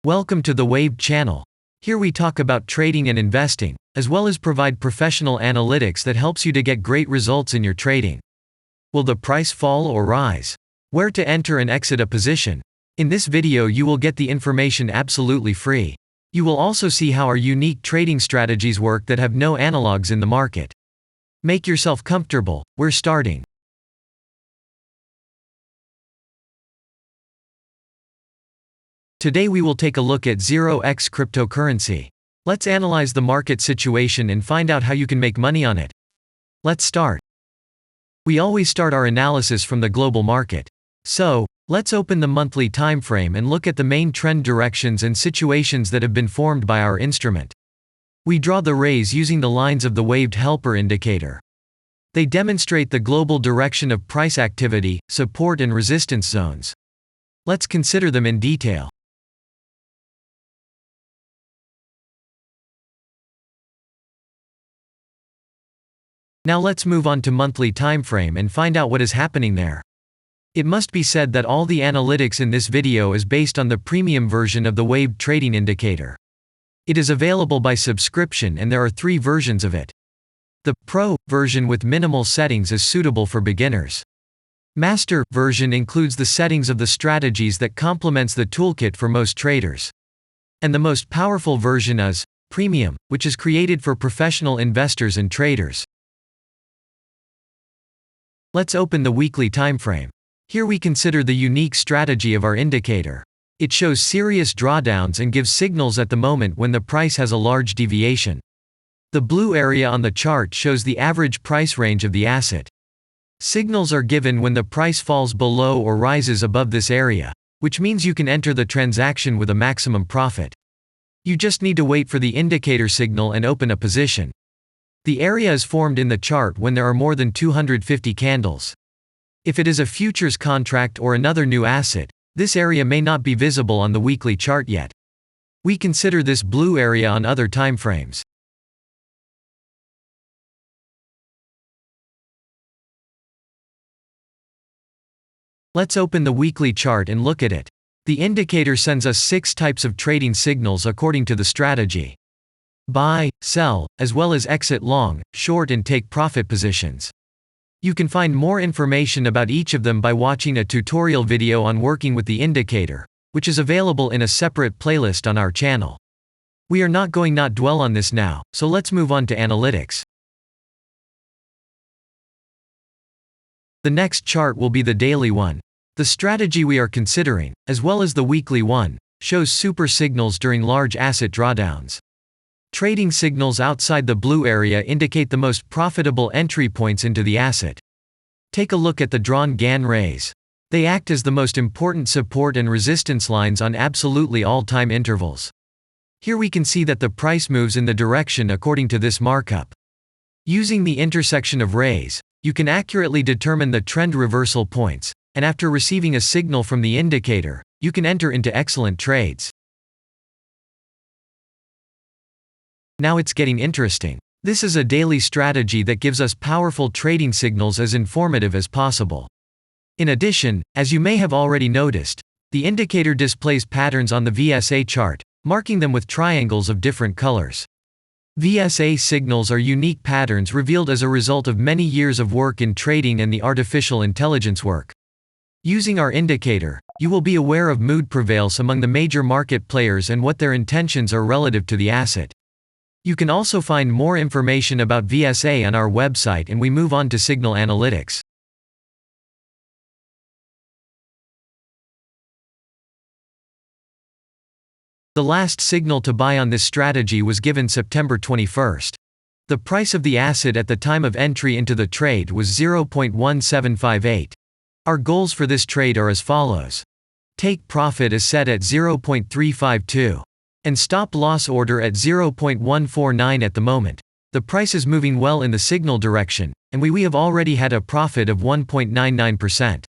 Welcome to the Wave channel. Here we talk about trading and investing, as well as provide professional analytics that helps you to get great results in your trading. Will the price fall or rise? Where to enter and exit a position? In this video you will get the information absolutely free. You will also see how our unique trading strategies work that have no analogs in the market. Make yourself comfortable, we're starting. Today we will take a look at 0x cryptocurrency. Let's analyze the market situation and find out how you can make money on it. Let's start. We always start our analysis from the global market. So, let's open the monthly time frame and look at the main trend directions and situations that have been formed by our instrument. We draw the rays using the lines of the waved helper indicator. They demonstrate the global direction of price activity, support and resistance zones. Let's consider them in detail. Now let's move on to monthly timeframe and find out what is happening there. It must be said that all the analytics in this video is based on the premium version of the waved trading indicator. It is available by subscription and there are 3 versions of it. The Pro version with minimal settings is suitable for beginners. Master version includes the settings of the strategies that complements the toolkit for most traders. And the most powerful version is Premium, which is created for professional investors and traders. Let's open the weekly timeframe. Here we consider the unique strategy of our indicator. It shows serious drawdowns and gives signals at the moment when the price has a large deviation. The blue area on the chart shows the average price range of the asset. Signals are given when the price falls below or rises above this area, which means you can enter the transaction with a maximum profit. You just need to wait for the indicator signal and open a position. The area is formed in the chart when there are more than 250 candles. If it is a futures contract or another new asset, this area may not be visible on the weekly chart yet. We consider this blue area on other timeframes. Let's open the weekly chart and look at it. The indicator sends us 6 types of trading signals according to the strategy. Buy, sell, as well as exit long, short and take profit positions. You can find more information about each of them by watching a tutorial video on working with the indicator, which is available in a separate playlist on our channel. We are not going to dwell on this now, so let's move on to analytics. The next chart will be the daily one. The strategy we are considering, as well as the weekly one, shows super signals during large asset drawdowns. Trading signals outside the blue area indicate the most profitable entry points into the asset. Take a look at the drawn Gann rays. They act as the most important support and resistance lines on absolutely all time intervals. Here we can see that the price moves in the direction according to this markup. Using the intersection of rays, you can accurately determine the trend reversal points, and after receiving a signal from the indicator, you can enter into excellent trades. Now it's getting interesting. This is a daily strategy that gives us powerful trading signals as informative as possible. In addition, as you may have already noticed, the indicator displays patterns on the VSA chart, marking them with triangles of different colors. VSA signals are unique patterns revealed as a result of many years of work in trading and the artificial intelligence work. Using our indicator, you will be aware of mood prevails among the major market players and what their intentions are relative to the asset. You can also find more information about VSA on our website, and we move on to signal analytics. The last signal to buy on this strategy was given September 21st. The price of the asset at the time of entry into the trade was 0.1758. Our goals for this trade are as follows. Take profit is set at 0.352. And stop loss order at 0.149 at the moment. The price is moving well in the signal direction, and we have already had a profit of 1.99%.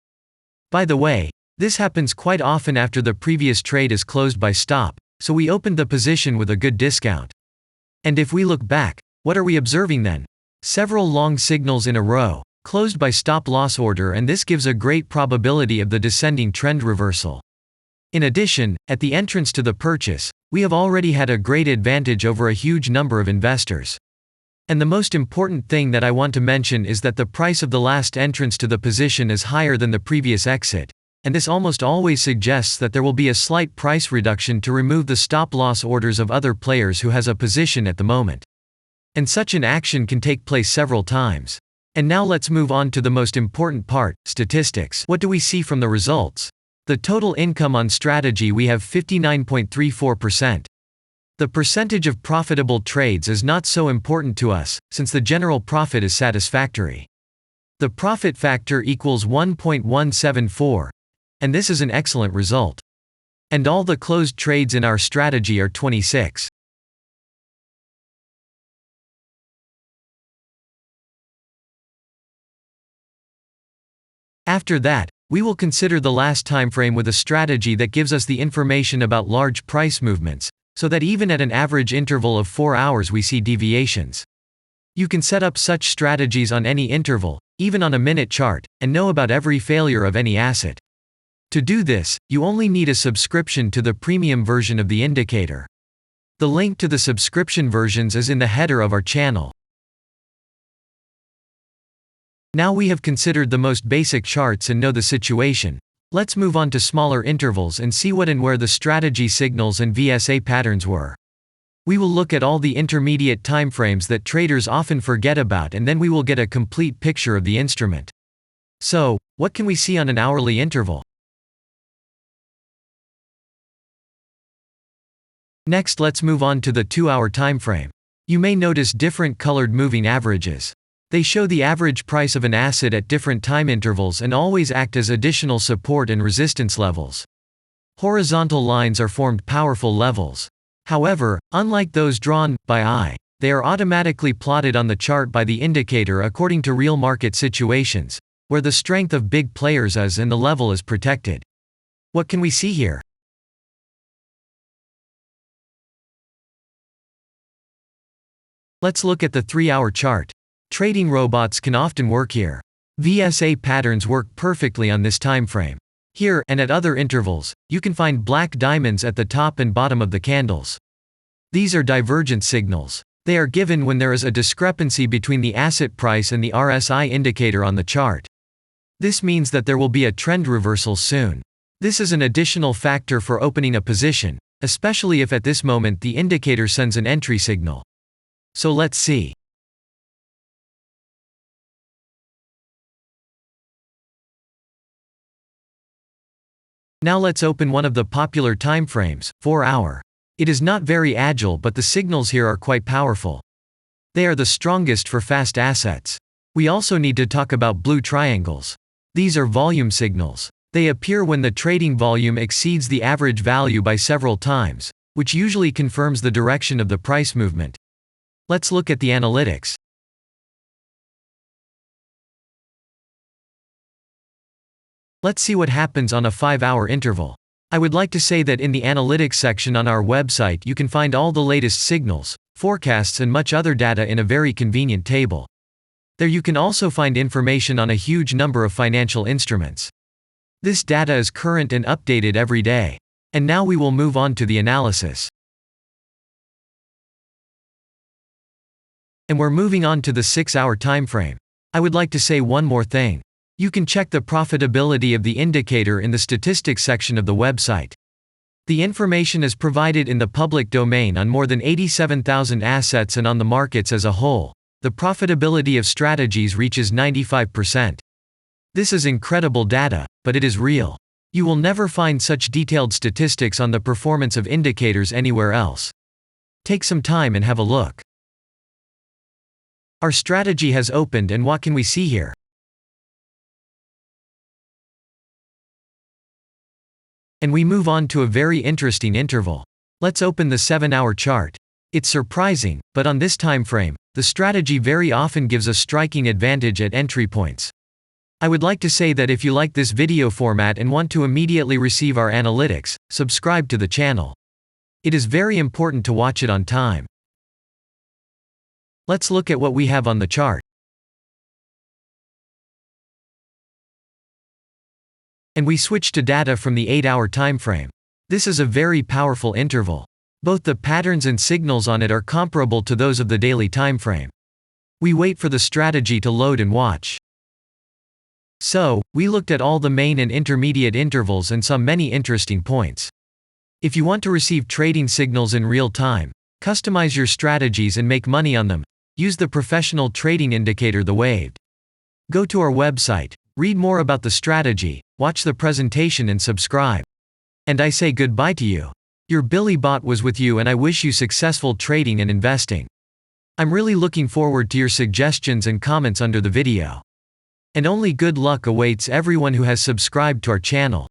By the way, this happens quite often after the previous trade is closed by stop, so we opened the position with a good discount. And if we look back, what are we observing then? Several long signals in a row, closed by stop loss order, and this gives a great probability of the descending trend reversal. In addition, at the entrance to the purchase, we have already had a great advantage over a huge number of investors. And the most important thing that I want to mention is that the price of the last entrance to the position is higher than the previous exit, and this almost always suggests that there will be a slight price reduction to remove the stop-loss orders of other players who has a position at the moment. And such an action can take place several times. And now let's move on to the most important part, statistics. What do we see from the results? The total income on strategy, we have 59.34%. The percentage of profitable trades is not so important to us, since the general profit is satisfactory. The profit factor equals 1.174, and this is an excellent result. And all the closed trades in our strategy are 26. After that, we will consider the last time frame with a strategy that gives us the information about large price movements, so that even at an average interval of 4 hours we see deviations. You can set up such strategies on any interval, even on a minute chart, and know about every failure of any asset. To do this, you only need a subscription to the premium version of the indicator. The link to the subscription versions is in the header of our channel. Now we have considered the most basic charts and know the situation. Let's move on to smaller intervals and see what and where the strategy signals and VSA patterns were. We will look at all the intermediate timeframes that traders often forget about, and then we will get a complete picture of the instrument. So, what can we see on an hourly interval? Next, let's move on to the 2-hour timeframe. You may notice different colored moving averages. They show the average price of an asset at different time intervals and always act as additional support and resistance levels. Horizontal lines are formed powerful levels. However, unlike those drawn by eye, they are automatically plotted on the chart by the indicator according to real market situations, where the strength of big players is and the level is protected. What can we see here? Let's look at the 3-hour chart. Trading robots can often work here. VSA patterns work perfectly on this time frame. Here, and at other intervals, you can find black diamonds at the top and bottom of the candles. These are divergent signals. They are given when there is a discrepancy between the asset price and the RSI indicator on the chart. This means that there will be a trend reversal soon. This is an additional factor for opening a position, especially if at this moment the indicator sends an entry signal. So let's see. Now let's open one of the popular timeframes, 4-hour. It is not very agile, but the signals here are quite powerful. They are the strongest for fast assets. We also need to talk about blue triangles. These are volume signals. They appear when the trading volume exceeds the average value by several times, which usually confirms the direction of the price movement. Let's look at the analytics. Let's see what happens on a 5-hour interval. I would like to say that in the analytics section on our website you can find all the latest signals, forecasts and much other data in a very convenient table. There you can also find information on a huge number of financial instruments. This data is current and updated every day. And now we will move on to the analysis. And we're moving on to the 6-hour timeframe. I would like to say one more thing. You can check the profitability of the indicator in the statistics section of the website. The information is provided in the public domain on more than 87,000 assets and on the markets as a whole. The profitability of strategies reaches 95%. This is incredible data, but it is real. You will never find such detailed statistics on the performance of indicators anywhere else. Take some time and have a look. Our strategy has opened, and what can we see here? And we move on to a very interesting interval. Let's open the 7-hour chart. It's surprising, but on this time frame, the strategy very often gives a striking advantage at entry points. I would like to say that if you like this video format and want to immediately receive our analytics, subscribe to the channel. It is very important to watch it on time. Let's look at what we have on the chart. And we switch to data from the 8-hour time frame. This is a very powerful interval. Both the patterns and signals on it are comparable to those of the daily timeframe. We wait for the strategy to load and watch. So, we looked at all the main and intermediate intervals and saw many interesting points. If you want to receive trading signals in real time, customize your strategies and make money on them, use the professional trading indicator the Waved. Go to our website, read more about the strategy, watch the presentation and subscribe. And I say goodbye to you. Your Billy Bot was with you and I wish you successful trading and investing. I'm really looking forward to your suggestions and comments under the video. And only good luck awaits everyone who has subscribed to our channel.